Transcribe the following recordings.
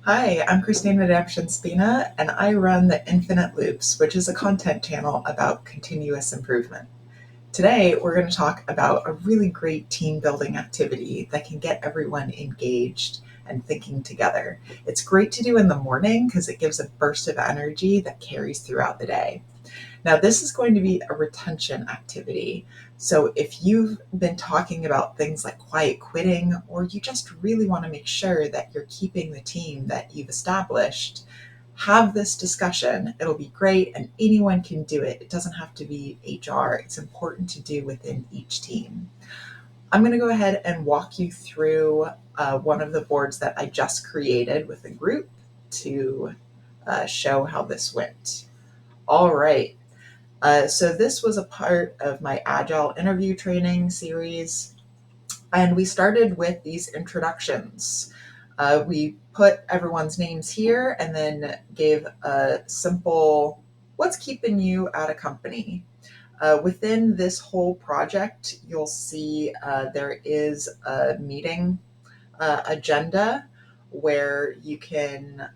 Hi, I'm Christina Redemption-Spina, and I run the Infinite Loops, which is a content channel about continuous improvement. Today, we're going to talk about a really great team building activity that can get everyone engaged and thinking together. It's great to do in the morning because it gives a burst of energy that carries throughout the day. Now, this is going to be a retention activity. So, if you've been talking about things like quiet quitting, or you just really want to make sure that you're keeping the team that you've established, have this discussion. It'll be great, and anyone can do it. It doesn't have to be HR, it's important to do within each team. I'm going to go ahead and walk you through one of the boards that I just created with a group to show how this went. All right. So this was a part of my Agile interview training series, and we started with these introductions. We put everyone's names here and then gave a simple, what's keeping you at a company? Within this whole project, you'll see there is a meeting agenda where you can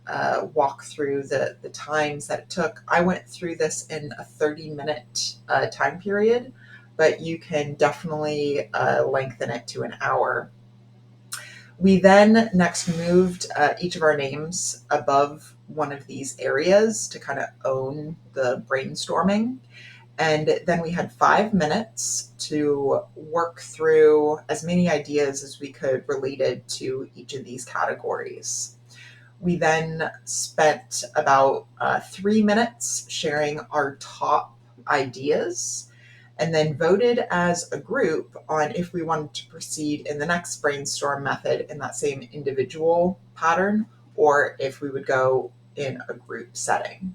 walk through the times that it took. I went through this in a 30-minute time period, but you can definitely lengthen it to an hour. We then next moved each of our names above one of these areas to kind of own the brainstorming. And then we had 5 minutes to work through as many ideas as we could related to each of these categories. We then spent about 3 minutes sharing our top ideas and then voted as a group on if we wanted to proceed in the next brainstorm method in that same individual pattern or if we would go in a group setting.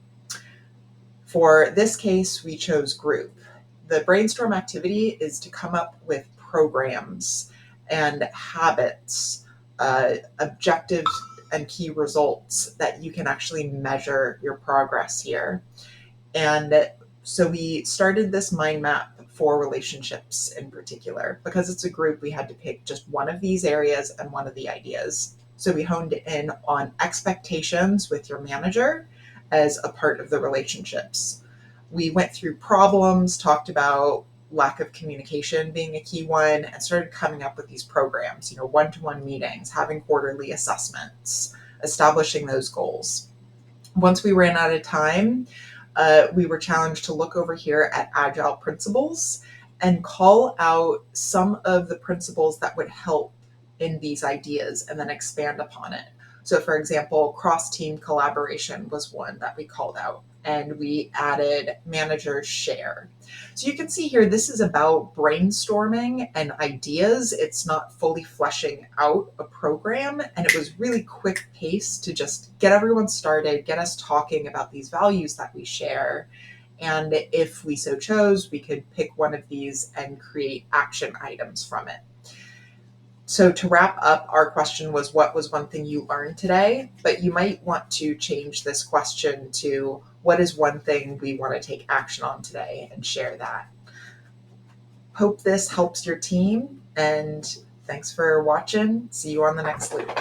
For this case, we chose group. The brainstorm activity is to come up with programs and habits, objectives, and key results that you can actually measure your progress here. And so we started this mind map for relationships in particular. Because it's a group, we had to pick just one of these areas and one of the ideas. So we honed in on expectations with your manager as a part of the relationships. We went through problems, talked about lack of communication being a key one, and started coming up with these programs, one-to-one meetings, having quarterly assessments, establishing those goals. Once we ran out of time, we were challenged to look over here at Agile principles and call out some of the principles that would help in these ideas and then expand upon it. So, for example, cross-team collaboration was one that we called out, and we added managers share. So you can see here, this is about brainstorming and ideas. It's not fully fleshing out a program, and it was really quick pace to just get everyone started, get us talking about these values that we share. And if we so chose, we could pick one of these and create action items from it. So to wrap up, our question was, what was one thing you learned today? But you might want to change this question to, what is one thing we want to take action on today, and share that. Hope this helps your team, and thanks for watching. See you on the next loop.